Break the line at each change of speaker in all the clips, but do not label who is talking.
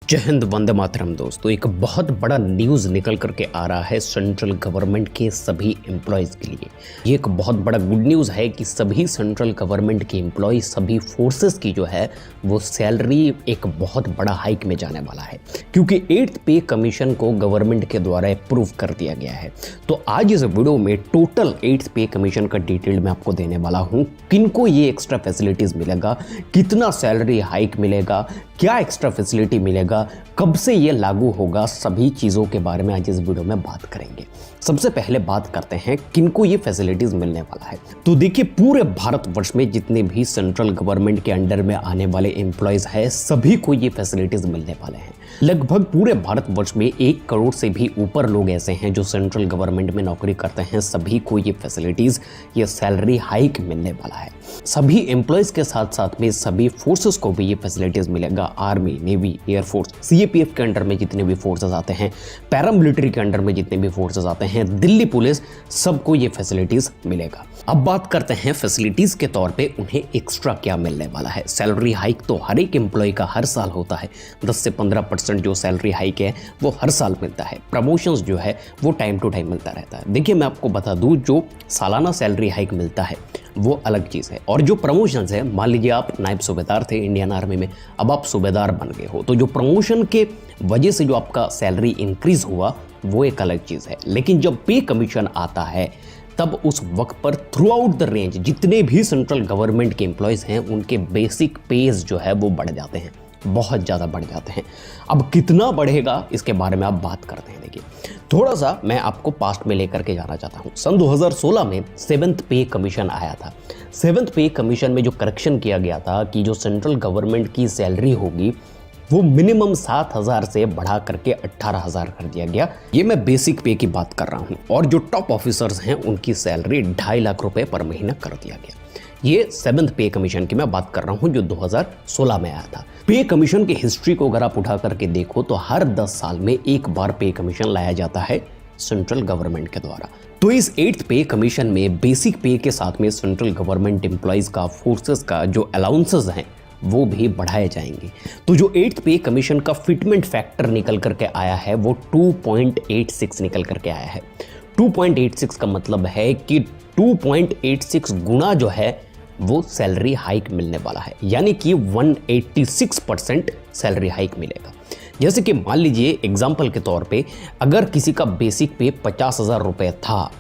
जय हिंद, वंदे मातरम। दोस्तों, एक बहुत बड़ा न्यूज़ निकल करके आ रहा है सेंट्रल गवर्नमेंट के सभी एम्प्लॉयज़ के लिए। ये एक बहुत बड़ा गुड न्यूज़ है कि सभी सेंट्रल गवर्नमेंट के एम्प्लॉय, सभी फोर्सेस की जो है वो सैलरी एक बहुत बड़ा हाइक में जाने वाला है, क्योंकि 8th पे कमीशन को गवर्नमेंट के द्वारा अप्रूव कर दिया गया है। तो आज इस वीडियो में टोटल 8th पे कमीशन का डिटेल मैं आपको देने वाला हूँ। किनको ये एक्स्ट्रा फैसिलिटीज़ मिलेगा, कितना सैलरी हाइक मिलेगा, क्या एक्स्ट्रा फैसिलिटी मिलेगा, कब से ये लागू होगा, सभी चीज़ों के बारे में आज इस वीडियो में बात करेंगे। सबसे पहले बात करते हैं किनको ये फैसिलिटीज़ मिलने वाला है। तो देखिए, पूरे भारतवर्ष में जितने भी सेंट्रल गवर्नमेंट के अंडर में आने वाले एम्प्लॉयज़ हैं, सभी को ये फैसिलिटीज़ मिलने वाले हैं। लगभग पूरे भारतवर्ष में 1 करोड़ से भी ऊपर लोग ऐसे हैं जो सेंट्रल गवर्नमेंट में नौकरी करते हैं। सभी को ये फैसिलिटीज़, ये सैलरी हाइक मिलने वाला है। सभी एम्प्लॉयज़ के साथ साथ में सभी फोर्सेस को भी ये फैसिलिटीज़ मिलेगा। आर्मी, नेवी, एयरफोर्स, सीएपीएफ के अंडर में जितने भी फोर्सेस आते हैं, पैरामिलिट्री के अंडर में जितने भी फोर्सेस आते हैं, दिल्ली पुलिस, सबको ये फैसिलिटीज़ मिलेगा। अब बात करते हैं फैसिलिटीज़ के तौर पे उन्हें एक्स्ट्रा क्या मिलने वाला है। सैलरी हाइक तो हर एक एम्प्लॉय का हर साल होता है। 10 से 15% जो सैलरी हाइक है वो हर साल मिलता है। प्रमोशंस जो है वो टाइम टू टाइम मिलता रहता है। देखिए, मैं आपको बता दूं, जो सालाना सैलरी हाइक मिलता है वो अलग चीज़ है, और जो प्रमोशंस है, मान लीजिए आप नायब सूबेदार थे इंडियन आर्मी में, अब आप सूबेदार बन गए हो, तो जो प्रमोशन के वजह से जो आपका सैलरी इंक्रीज हुआ वो एक अलग चीज़ है। लेकिन जब पे कमीशन आता है तब उस वक्त पर थ्रू आउट द रेंज जितने भी सेंट्रल गवर्नमेंट के एम्प्लॉयज़ हैं उनके बेसिक पेज जो है वो बढ़ जाते हैं, बहुत ज़्यादा बढ़ जाते हैं। अब कितना बढ़ेगा इसके बारे में आप बात करते हैं। देखिए, थोड़ा सा मैं आपको पास्ट में लेकर के जाना चाहता हूँ। सन 2016 में 7th पे कमीशन आया था। 7th पे कमीशन में जो करेक्शन किया गया था कि जो सेंट्रल गवर्नमेंट की सैलरी होगी वो मिनिमम 7,000 से बढ़ा करके 18,000 कर दिया गया। ये मैं बेसिक पे की बात कर रहा हूँ। और जो टॉप ऑफिसर्स हैं उनकी सैलरी 2.5 लाख रुपए पर महीना कर दिया गया। ये 7th पे कमीशन की मैं बात कर रहा हूँ जो 2016 में आया था। पे कमीशन की हिस्ट्री को अगर आप उठा करके देखो तो हर 10 साल में एक बार पे कमीशन लाया जाता है सेंट्रल गवर्नमेंट के द्वारा। तो इस 8th पे कमीशन में बेसिक पे के साथ में सेंट्रल गवर्नमेंट एम्प्लॉयज़ का, फोर्सेस का जो अलाउंसेस हैं वो भी बढ़ाए जाएंगे। तो जो 8th पे कमीशन का फिटमेंट फैक्टर निकल करके आया है वो 2.86 निकल करके आया है। 2.86 का मतलब है कि 2.86 गुना जो है वो सैलरी हाइक मिलने वाला है, यानी कि 186% सैलरी हाइक मिलेगा। जैसे कि मान लीजिए एग्जाम्पल के तौर पे, अगर किसी का बेसिक पे 50,000 रुपये था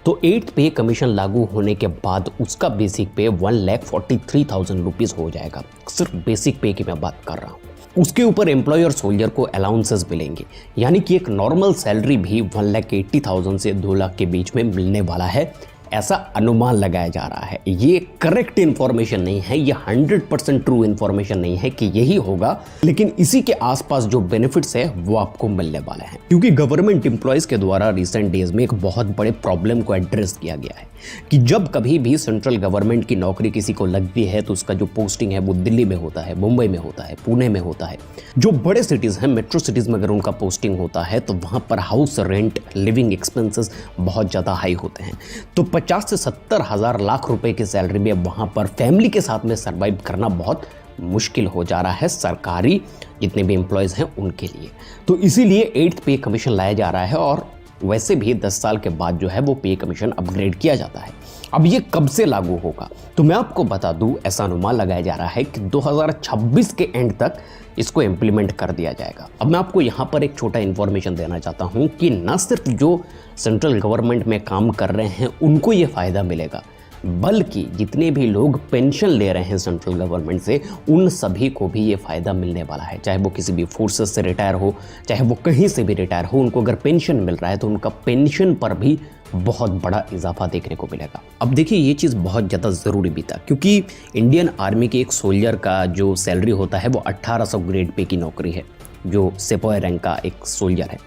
तो 8th पे कमीशन लागू होने के बाद उसका बेसिक पे 1,43,000 रुपीज़ हो जाएगा। सिर्फ बेसिक पे की मैं बात कर रहा हूँ। उसके ऊपर एम्प्लॉय और सोल्जर को अलाउंसेस मिलेंगे, यानी कि एक नॉर्मल सैलरी भी 1,80,000 से 2 लाख के बीच में मिलने वाला है, ऐसा अनुमान लगाया जा रहा है। ये करेक्ट इन्फॉर्मेशन नहीं है, ये 100% ट्रू इन्फॉर्मेशन नहीं है कि यही होगा, लेकिन इसी के आसपास जो बेनिफिट्स है वो आपको मिलने वाले हैं। क्योंकि गवर्नमेंट एम्प्लॉयज के द्वारा रिसेंट डेज में एक बहुत बड़े प्रॉब्लम को एड्रेस किया गया है कि जब कभी भी सेंट्रल गवर्नमेंट की नौकरी किसी को लगती है तो उसका जो पोस्टिंग है वो दिल्ली में होता है, मुंबई में होता है, पुणे में होता है। जो बड़े सिटीज़ हैं, मेट्रो सिटीज़ में अगर उनका पोस्टिंग होता है तो वहाँ पर हाउस रेंट, लिविंग एक्सपेंसेस बहुत ज़्यादा हाई होते हैं। तो 50 से 70 हज़ार लाख रुपए की सैलरी में वहाँ पर फैमिली के साथ में सर्वाइव करना बहुत मुश्किल हो जा रहा है सरकारी जितने भी एम्प्लॉयज़ हैं उनके लिए। तो इसीलिए 8th पे कमीशन लाया जा रहा है, और वैसे भी 10 साल के बाद जो है वो पे कमीशन अपग्रेड किया जाता है। अब ये कब से लागू होगा तो मैं आपको बता दूं, ऐसा अनुमान लगाया जा रहा है कि 2026 के एंड तक इसको इम्प्लीमेंट कर दिया जाएगा। अब मैं आपको यहाँ पर एक छोटा इन्फॉर्मेशन देना चाहता हूँ कि न सिर्फ जो सेंट्रल गवर्नमेंट में काम कर रहे हैं उनको ये फ़ायदा मिलेगा, बल्कि जितने भी लोग पेंशन ले रहे हैं सेंट्रल गवर्नमेंट से उन सभी को भी ये फ़ायदा मिलने वाला है। चाहे वो किसी भी फोर्सेस से रिटायर हो, चाहे वो कहीं से भी रिटायर हो, उनको अगर पेंशन मिल रहा है तो उनका पेंशन पर भी बहुत बड़ा इजाफा देखने को मिलेगा। अब देखिए, ये चीज़ बहुत ज़्यादा ज़रूरी भी था, क्योंकि इंडियन आर्मी के एक सोल्जर का जो सैलरी होता है वो 1800 ग्रेड पे की नौकरी है। जो सिपाही रैंक का एक सोल्जर है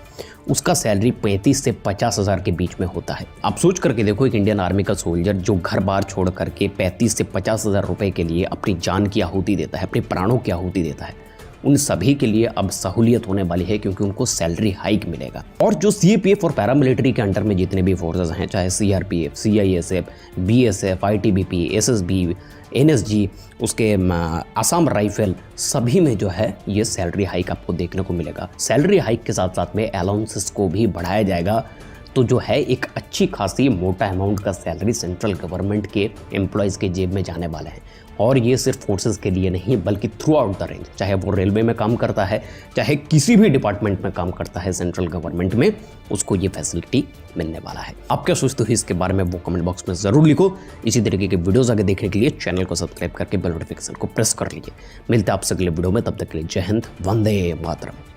उसका सैलरी 35 से 50,000 के बीच में होता है। आप सोच करके देखो, एक इंडियन आर्मी का सोल्जर जो घर बार छोड़ करके 35 से 50,000 रुपए के लिए अपनी जान की आहुति देता है, अपने प्राणों की आहुति देता है, उन सभी के लिए अब सहूलियत होने वाली है, क्योंकि उनको सैलरी हाइक मिलेगा। और जो सीएपीएफ और पैरामिलिट्री के अंडर में जितने भी फोर्सेस हैं, चाहे CRPF, CISF, BSF, ITBP, SSB, NSG, उसके आसाम राइफल, सभी में जो है ये सैलरी हाइक आपको देखने को मिलेगा। सैलरी हाइक के साथ साथ में अलाउंसेस को भी बढ़ाया जाएगा, तो जो है एक अच्छी खासी मोटा अमाउंट का सैलरी सेंट्रल गवर्नमेंट के एम्प्लॉयज़ के जेब में जाने वाला है। और ये सिर्फ फोर्सेस के लिए नहीं, बल्कि थ्रू आउट द रेंज, चाहे वो रेलवे में काम करता है, चाहे किसी भी डिपार्टमेंट में काम करता है सेंट्रल गवर्नमेंट में, उसको ये फैसिलिटी मिलने वाला है। आप क्या सोचते हो इसके बारे में, वो कमेंट बॉक्स में ज़रूर लिखो। इसी तरीके के वीडियोज़ आगे देखने के लिए चैनल को सब्सक्राइब करके बेल नोटिफिकेशन को प्रेस कर लीजिए। मिलते हैं आपसे अगले वीडियो में, तब तक के लिए जय हिंद, वंदे मातरम।